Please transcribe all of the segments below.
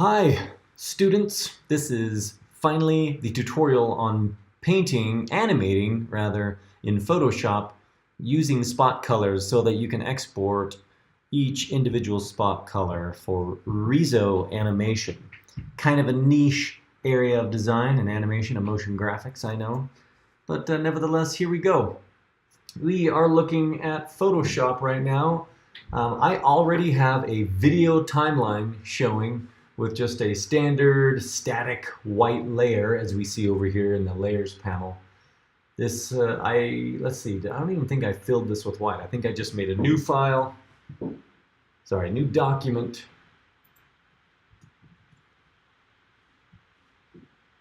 Hi, students. This is finally the tutorial on animating rather, in Photoshop using spot colors so that you can export each individual spot color for Riso animation. Kind of a niche area of design and animation and motion graphics, I know. But nevertheless, here we go. We are looking at Photoshop right now. I already have a video timeline showing with just a standard static white layer, as we see over here in the layers panel. This, let's see, I don't even think I filled this with white. I think I just made a new file, sorry, new document.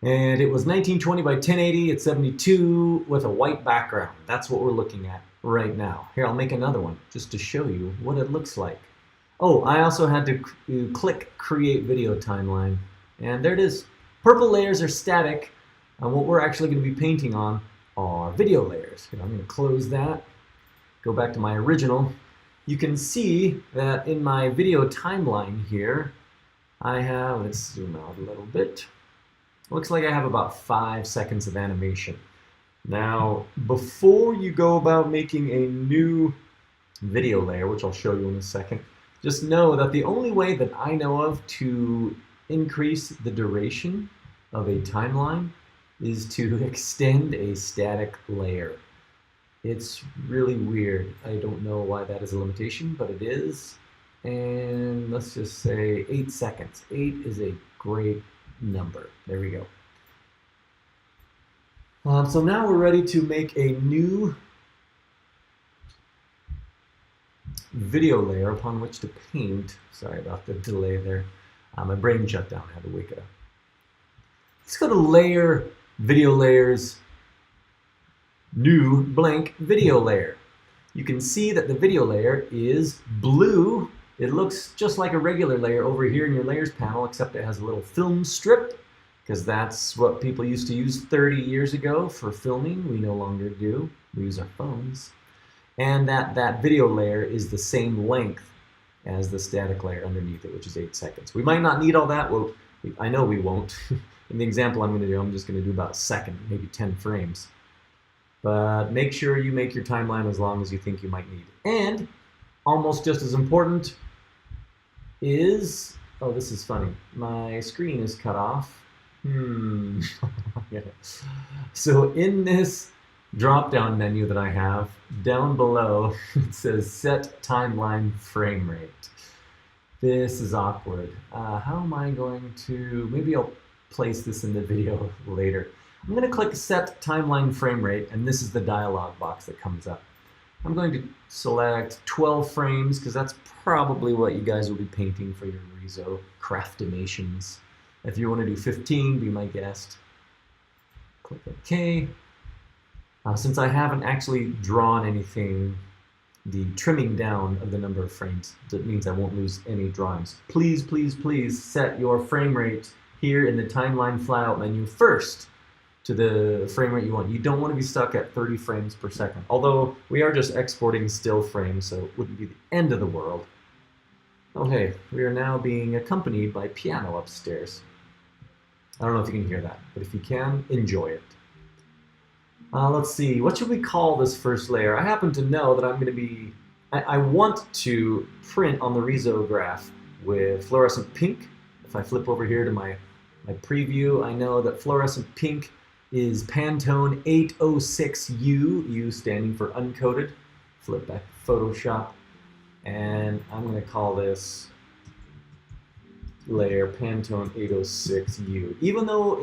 And it was 1920 by 1080 at 72 with a white background. That's what we're looking at right now. Here, I'll make another one just to show you what it looks like. Oh, I also had to click Create Video Timeline. And there it is. Purple layers are static. And what we're actually going to be painting on are video layers. Here, I'm going to close that. Go back to my original. You can see that in my video timeline here, I have, let's zoom out a little bit. Looks like I have about 5 seconds of animation. Now, before you go about making a new video layer, which I'll show you in a second, just know that the only way that I know of to increase the duration of a timeline is to extend a static layer. It's really weird. I don't know why that is a limitation, but it is. And let's just say 8 seconds. 8 is a great number. There we go. So now we're ready to make a new video layer upon which to paint. Sorry about the delay there. My brain shut down. I had to wake it up. Let's go to Layer, Video Layers, New Blank Video Layer. You can see that the video layer is blue. It looks just like a regular layer over here in your layers panel, except it has a little film strip, because that's what people used to use 30 years ago for filming. We no longer do. We use our phones. And that video layer is the same length as the static layer underneath it, which is 8 seconds. We might not need all that. Well, I know we won't. In the example I'm going to do, I'm just going to do about a second, maybe 10 frames. But make sure you make your timeline as long as you think you might need. And almost just as important is, oh, this is funny. My screen is cut off. So in this drop-down menu that I have, down below, it says Set Timeline Frame Rate. This is awkward. How am I going to, maybe I'll place this in the video later. I'm going to click Set Timeline Frame Rate, and this is the dialog box that comes up. I'm going to select 12 frames, because that's probably what you guys will be painting for your Riso Craftimations. If you want to do 15, be my guest. Click OK. Since I haven't actually drawn anything, the trimming down of the number of frames, that means I won't lose any drawings. Please, please, please set your frame rate here in the timeline flyout menu first to the frame rate you want. You don't want to be stuck at 30 frames per second. Although we are just exporting still frames, so it wouldn't be the end of the world. Oh hey, we are now being accompanied by piano upstairs. I don't know if you can hear that, but if you can, enjoy it. Let's see, what should we call this first layer? I happen to know that I'm going to be, I want to print on the Risograph with fluorescent pink. If I flip over here to my preview, I know that fluorescent pink is Pantone 806U, U standing for uncoded. Flip back to Photoshop, and I'm going to call this layer Pantone 806U. Even though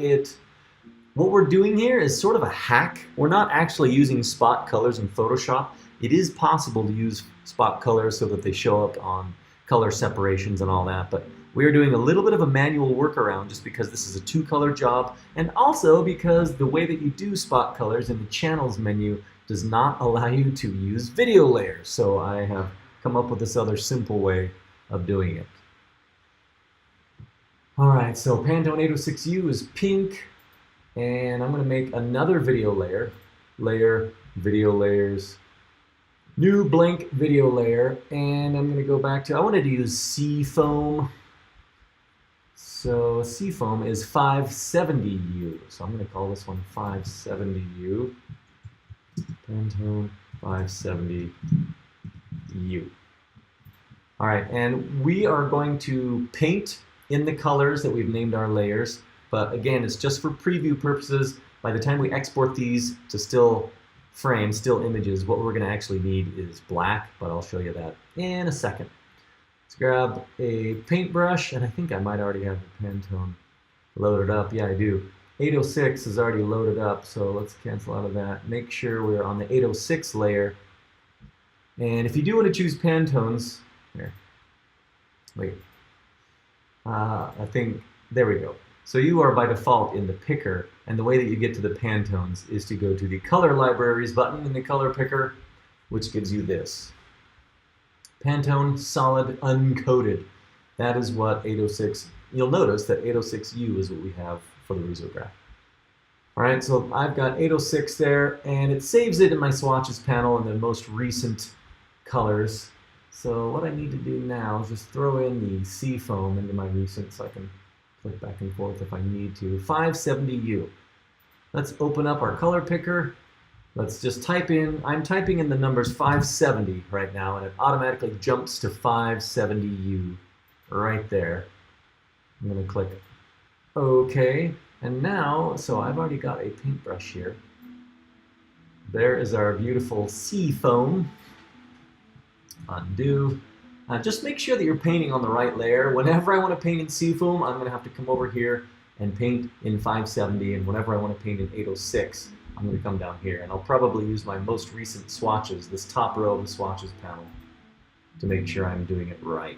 what we're doing here is sort of a hack. We're not actually using spot colors in Photoshop. It is possible to use spot colors so that they show up on color separations and all that, but we are doing a little bit of a manual workaround just because this is a 2-color job, and also because the way that you do spot colors in the channels menu does not allow you to use video layers. So I have come up with this other simple way of doing it. All right, so Pantone 806U is pink, and I'm going to make another video layer, video layers, new blank video layer, and I'm going to go back to, I wanted to use Seafoam. So seafoam is 570U. So I'm going to call this one 570U. Pantone 570U. All right, and we are going to paint in the colors that we've named our layers. But again, it's just for preview purposes. By the time we export these to still frames, still images, what we're going to actually need is black, but I'll show you that in a second. Let's grab a paintbrush, and I think I might already have the Pantone loaded up. Yeah, I do. 806 is already loaded up, so let's cancel out of that. Make sure we're on the 806 layer. And if you do want to choose Pantones, here, wait, I think, there we go. So you are by default in the picker, and the way that you get to the Pantones is to go to the Color Libraries button in the color picker, which gives you this. Pantone Solid Uncoated. That is what 806, you'll notice that 806U is what we have for the Risograph. All right, so I've got 806 there, and it saves it in my swatches panel in the most recent colors. So what I need to do now is just throw in the seafoam into my recent so I can click back and forth if I need to. 570U. Let's open up our color picker. Let's just type in, I'm typing in the numbers 570 right now, and it automatically jumps to 570U right there. I'm going to click OK. And now, so I've already got a paintbrush here. There is our beautiful sea foam. Undo. Just make sure that you're painting on the right layer. Whenever I want to paint in sea foam, I'm going to have to come over here and paint in 570, and whenever I want to paint in 806, I'm going to come down here, and I'll probably use my most recent swatches, this top row of the swatches panel, to make sure I'm doing it right.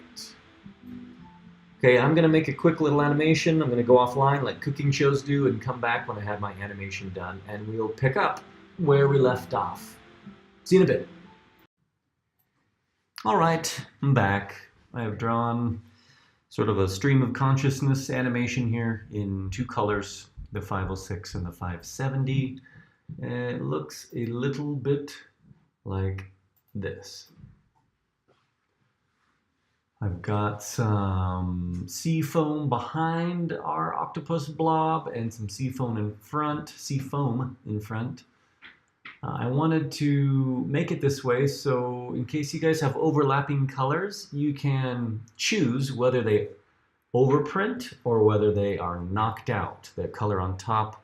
Okay, I'm going to make a quick little animation. I'm going to go offline like cooking shows do and come back when I have my animation done, and we'll pick up where we left off. See you in a bit. All right, I'm back. I have drawn sort of a stream of consciousness animation here in two colors, the 506 and the 570. It looks a little bit like this. I've got some sea foam behind our octopus blob and some sea foam in front. I wanted to make it this way so in case you guys have overlapping colors, you can choose whether they overprint or whether they are knocked out. The color on top,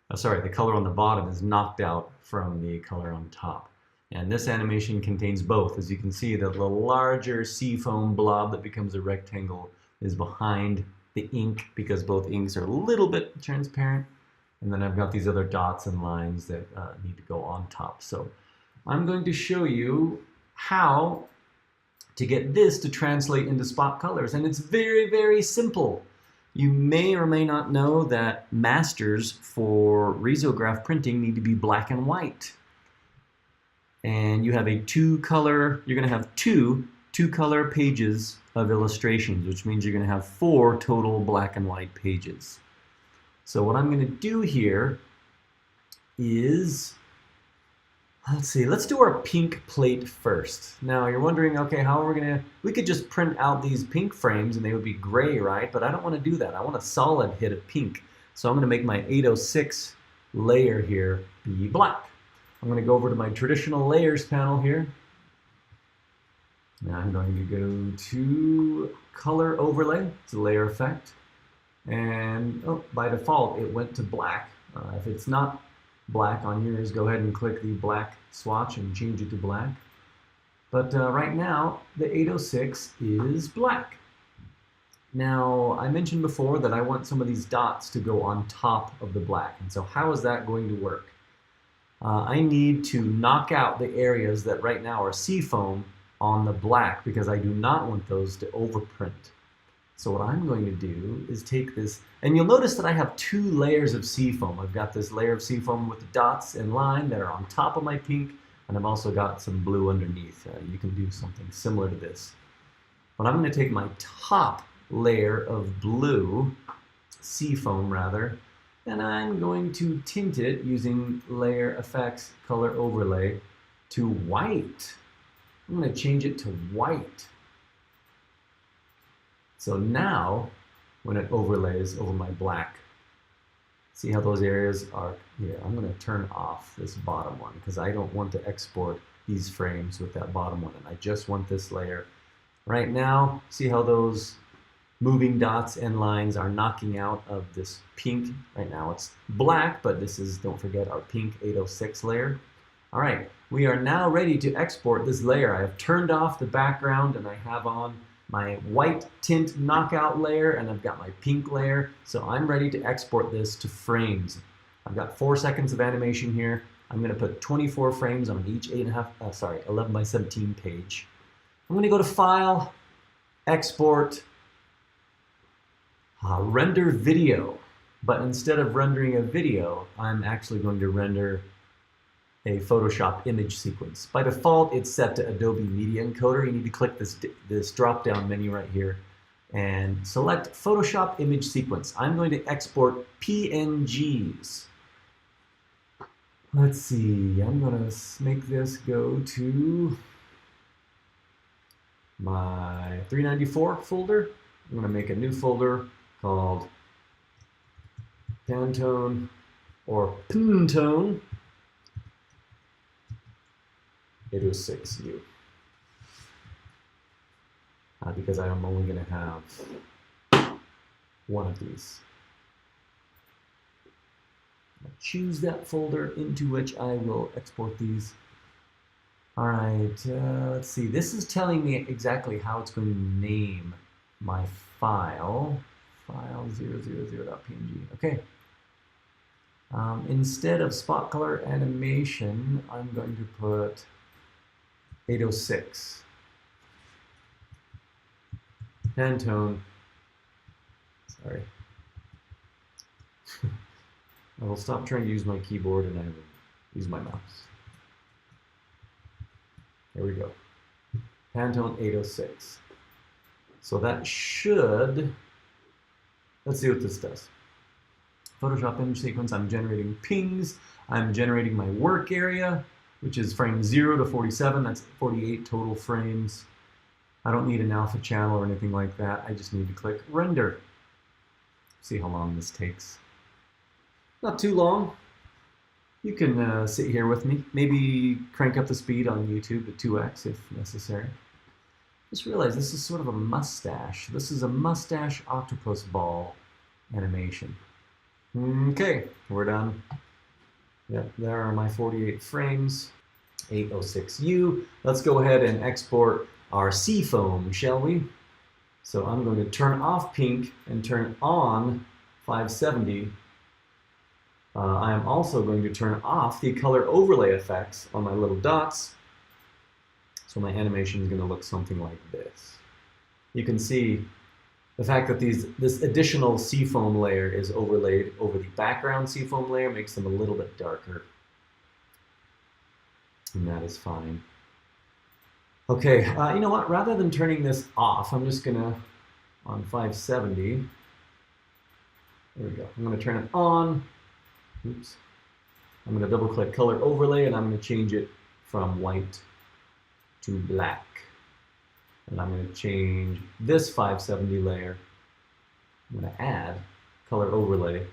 the color on the bottom is knocked out from the color on top. And this animation contains both. As you can see, the larger sea foam blob that becomes a rectangle is behind the ink because both inks are a little bit transparent. And then I've got these other dots and lines that need to go on top. So I'm going to show you how to get this to translate into spot colors. And it's very, very simple. You may or may not know that masters for risograph printing need to be black and white. And you have a you're going to have two color pages of illustrations, which means you're going to have 4 total black and white pages. So what I'm going to do here is, let's do our pink plate first. Now you're wondering, okay, how are we could just print out these pink frames and they would be gray, right? But I don't want to do that. I want a solid hit of pink. So I'm going to make my 806 layer here be black. I'm going to go over to my traditional layers panel here. Now I'm going to go to color overlay, it's a layer effect. And by default, it went to black. If it's not black on yours, go ahead and click the black swatch and change it to black. But right now, the 806 is black. Now, I mentioned before that I want some of these dots to go on top of the black. And so how is that going to work? I need to knock out the areas that right now are seafoam on the black because I do not want those to overprint. So what I'm going to do is take this, and you'll notice that I have 2 layers of seafoam. I've got this layer of seafoam with the dots and line that are on top of my pink, and I've also got some blue underneath. You can do something similar to this. But I'm going to take my top layer of blue, seafoam rather, and I'm going to tint it using layer effects, color overlay, to white. I'm going to change it to white. So now when it overlays over my black. See how those areas are here? I'm going to turn off this bottom one because I don't want to export these frames with that bottom one, and I just want this layer. Right now, see how those moving dots and lines are knocking out of this pink. Right now it's black, but this is, don't forget, our pink 806 layer. All right, we are now ready to export this layer. I have turned off the background and I have on my white tint knockout layer and I've got my pink layer. So I'm ready to export this to frames. I've got 4 seconds of animation here. I'm gonna put 24 frames on each 11 by 17 page. I'm gonna go to File, Export, Render Video. But instead of rendering a video, I'm actually going to render a Photoshop image sequence. By default, it's set to Adobe Media Encoder. You need to click this drop-down menu right here and select Photoshop Image Sequence. I'm going to export PNGs. Let's see, I'm going to make this go to my 394 folder. I'm going to make a new folder called Pantone or Pantone 806U. Because I'm only going to have one of these. I'll choose that folder into which I will export these. All right, let's see. This is telling me exactly how it's going to name my file. File 000.png. Okay. Instead of spot color animation, I'm going to put 806. Pantone. Sorry. I will stop trying to use my keyboard and I will use my mouse. There we go. Pantone 806. So that should, let's see what this does. Photoshop image sequence, I'm generating pings. I'm generating my work area, which is frame 0 to 47. That's 48 total frames. I don't need an alpha channel or anything like that. I just need to click render. See how long this takes. Not too long. You can sit here with me. Maybe crank up the speed on YouTube to 2x if necessary. Just realize this is sort of a mustache. This is a mustache octopus ball animation. Okay, we're done. Yep, there are my 48 frames, 806U. Let's go ahead and export our seafoam, shall we? So I'm going to turn off pink and turn on 570. I am also going to turn off the color overlay effects on my little dots. So my animation is going to look something like this. You can see the fact that this additional seafoam layer is overlaid over the background seafoam layer makes them a little bit darker. And that is fine. Okay, you know what? Rather than turning this off, I'm just gonna, on 570, there we go. I'm gonna turn it on. Oops. I'm gonna double click color overlay and I'm gonna change it from white to black. And I'm going to change this 570 layer. I'm going to add color overlay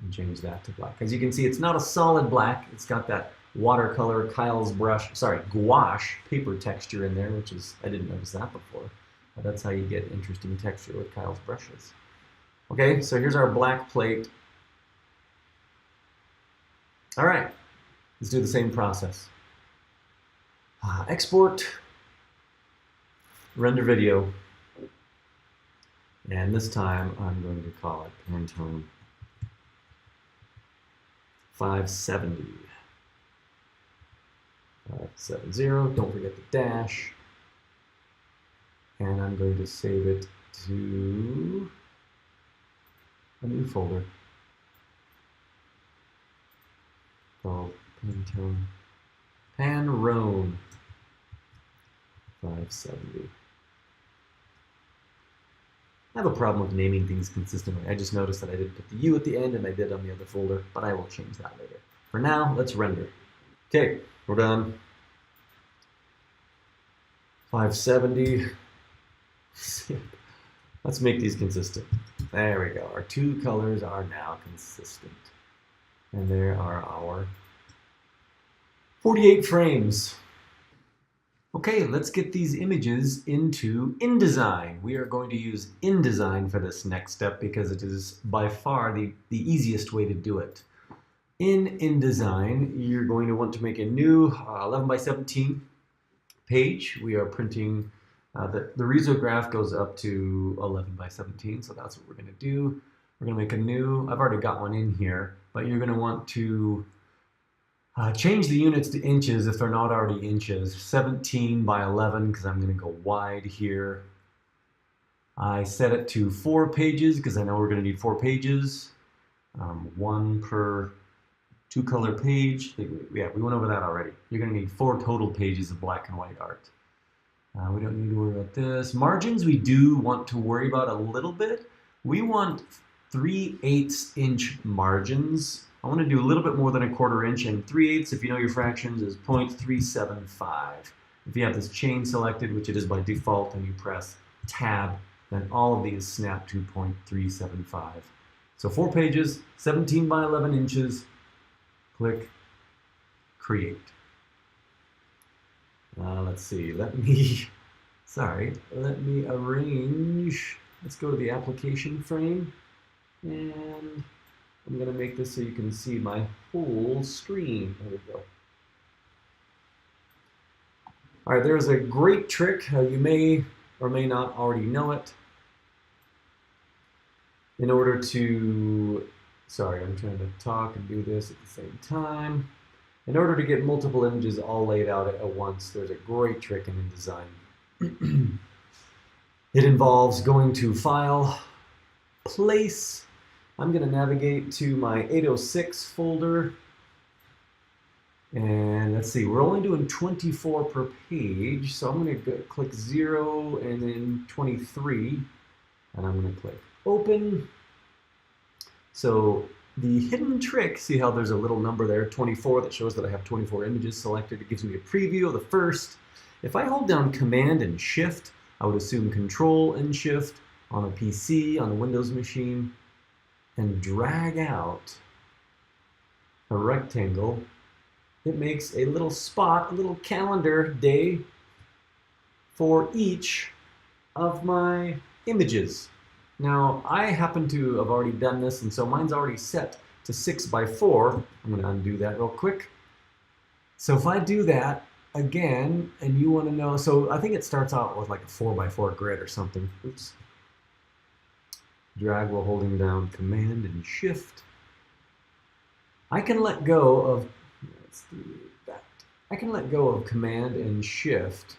and change that to black. As you can see, it's not a solid black. It's got that watercolor gouache paper texture in there, which is, I didn't notice that before. But that's how you get interesting texture with Kyle's brushes. Okay, so here's our black plate. All right, let's do the same process. Export. Render video, and this time I'm going to call it Pantone 570. 570, don't forget the dash, and I'm going to save it to a new folder called Panrone 570. I have a problem with naming things consistently. I just noticed that I didn't put the U at the end and I did on the other folder, but I will change that later. For now, let's render. Okay, we're done. 570. Let's make these consistent. There we go. Our two colors are now consistent. And there are our 48 frames. Okay, let's get these images into InDesign. We are going to use InDesign for this next step because it is by far the easiest way to do it. In InDesign, you're going to want to make a new 11 by 17 page. We are printing, the risograph goes up to 11 by 17, so that's what we're going to do. We're going to make a new, I've already got one in here, but you're going to want to change the units to inches if they're not already inches. 17 by 11 because I'm going to go wide here. I set it to 4 pages because I know we're going to need 4 pages. One per 2-color page. Yeah, we went over that already. You're going to need 4 total pages of black and white art. We don't need to worry about this. Margins we do want to worry about a little bit. We want 3/8 inch margins. I want to do a little bit more than 1/4 inch, and 3/8, if you know your fractions, is 0.375. If you have this chain selected, which it is by default, and you press Tab, then all of these snap to 0.375. So 4 pages, 17 by 11 inches, click Create. Let's see, let me arrange. Let's go to the application frame, and I'm going to make this so you can see my whole screen. There we go. All right, there's a great trick. You may or may not already know it. In order to, sorry, I'm trying to talk and do this at the same time. In order to get multiple images all laid out at once, there's a great trick in InDesign. It involves going to File, Place. I'm going to navigate to my 806 folder. And let's see, we're only doing 24 per page. So I'm going to click 0 and then 23. And I'm going to click Open. So the hidden trick, see how there's a little number there, 24, that shows that I have 24 images selected. It gives me a preview of the first. If I hold down Command and Shift, I would assume Control and Shift on a PC, on a Windows machine, and drag out a rectangle, it makes a little spot, a little calendar day for each of my images. Now, I happen to have already done this, and so mine's already set to 6 by 4. I'm going to undo that real quick. So if I do that again, and you want to know, so I think it starts out with like a 4 by 4 grid or something. Oops. Drag while holding down Command and Shift. I can let go of, let's do that. I can let go of Command and Shift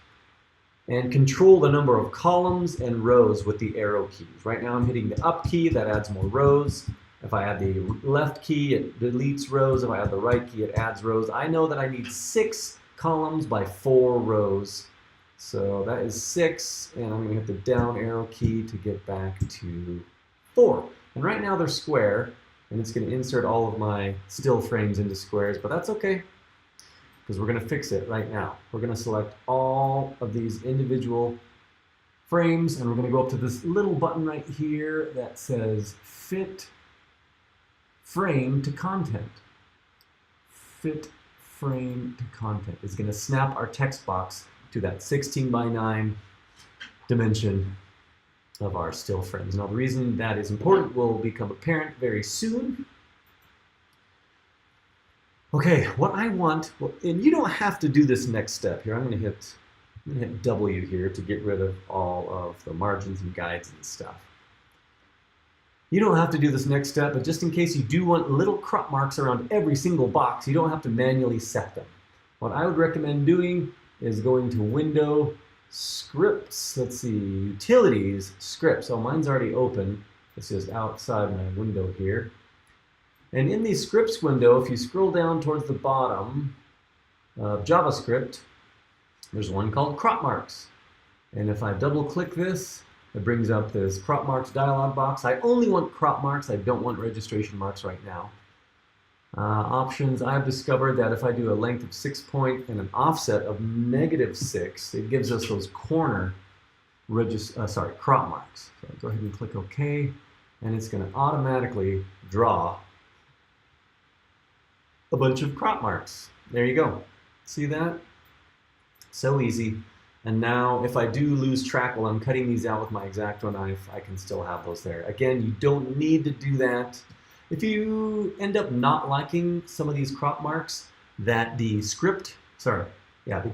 and control the number of columns and rows with the arrow keys. Right now I'm hitting the up key, that adds more rows. If I add the left key, it deletes rows. If I add the right key, it adds rows. I know that I need 6 columns by 4 rows. So that is 6, and I'm going to hit the down arrow key to get back to 4. And right now they're square, and it's going to insert all of my still frames into squares, but that's okay, because we're going to fix it right now. We're going to select all of these individual frames, and we're going to go up to this little button right here that says Fit Frame to Content. Fit Frame to Content is going to snap our text box to that 16 by 9 dimension of our still frames. Now, the reason that is important will become apparent very soon. Okay, what I want, well, and you don't have to do this next step here. I'm going to hit W here to get rid of all of the margins and guides and stuff. You don't have to do this next step, but just in case you do want little crop marks around every single box, you don't have to manually set them. What I would recommend doing is going to Window, Scripts, let's see, Utilities, Scripts. Oh, mine's already open. It's just outside my window here. And in the Scripts window, if you scroll down towards the bottom of JavaScript, there's one called Crop Marks. And if I double click this, it brings up this crop marks dialog box. I only want crop marks. I don't want registration marks right now. Options, I've discovered that if I do a length of 6 point and an offset of -6, it gives us those corner crop marks. So go ahead and click OK, and it's going to automatically draw a bunch of crop marks. There you go. See that? So easy. And now if I do lose track while I'm cutting these out with my X-Acto knife, I can still have those there. Again, you don't need to do that. If you end up not liking some of these crop marks that the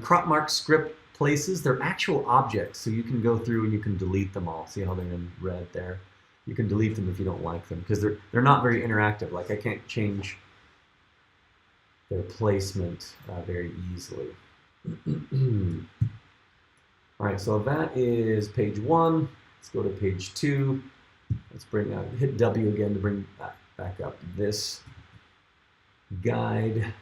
crop mark script places, they're actual objects. So you can go through and you can delete them all. See how they're in red there? You can delete them if you don't like them because they're not very interactive. Like I can't change their placement very easily. All right, so that is page 1. Let's go to page 2. Let's hit W again to bring that back up. This guide.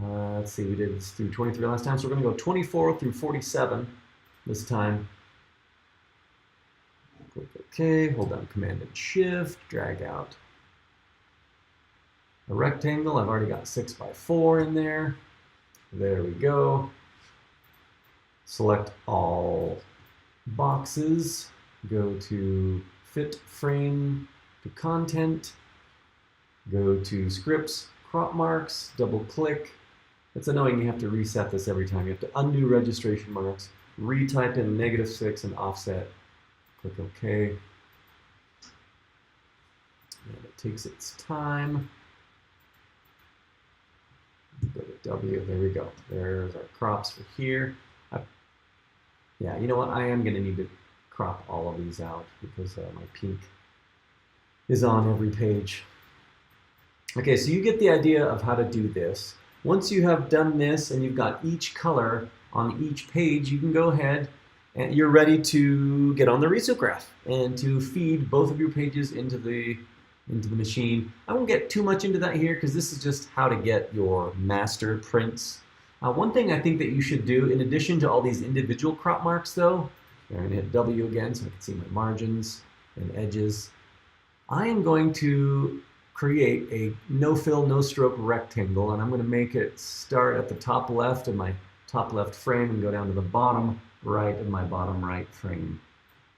Let's see, we did this through 23 last time, so we're going to go 24 through 47 this time. Click OK, hold down Command and Shift, drag out a rectangle. I've already got 6x4 in there. There we go. Select all boxes, go to Fit Frame to Content, go to Scripts, Crop Marks, double click. It's annoying, you have to reset this every time. You have to undo registration marks, retype in -6 and offset, click OK. And it takes its time. Go to W, there we go. There's our crops for here. Yeah, you know what? I am going to need to crop all of these out because my pink is on every page. Okay, so you get the idea of how to do this. Once you have done this and you've got each color on each page, you can go ahead and you're ready to get on the Risograph and to feed both of your pages into the machine. I won't get too much into that here because this is just how to get your master prints. One thing I think that you should do, in addition to all these individual crop marks though, I'm going to hit W again so I can see my margins and edges. I am going to create a no-fill, no-stroke rectangle, and I'm going to make it start at the top left of my top left frame and go down to the bottom right of my bottom right frame,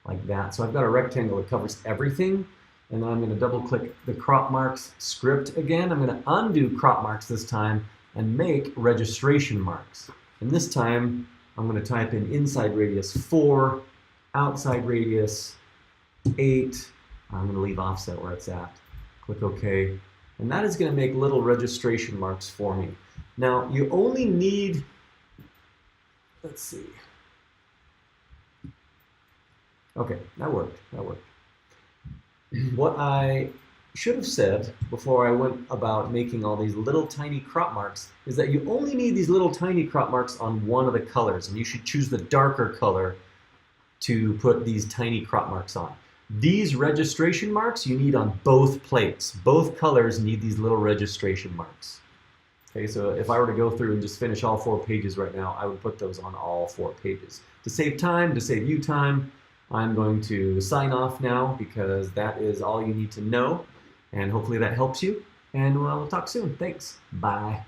like that. So I've got a rectangle that covers everything, and then I'm going to double-click the crop marks script again. I'm going to undo crop marks this time and make registration marks. And this time, I'm going to type in inside radius 4, outside radius 8. I'm going to leave offset where it's at. Click OK. And that is going to make little registration marks for me. Now, you only need, let's see. Okay, that worked. That worked. What I should have said before I went about making all these little tiny crop marks is that you only need these little tiny crop marks on one of the colors, and you should choose the darker color to put these tiny crop marks on. These registration marks you need on both plates. Both colors need these little registration marks. Okay, so if I were to go through and just finish all 4 pages right now, I would put those on all 4 pages. To save time, to save you time, I'm going to sign off now because that is all you need to know. And hopefully that helps you. And we'll talk soon. Thanks. Bye.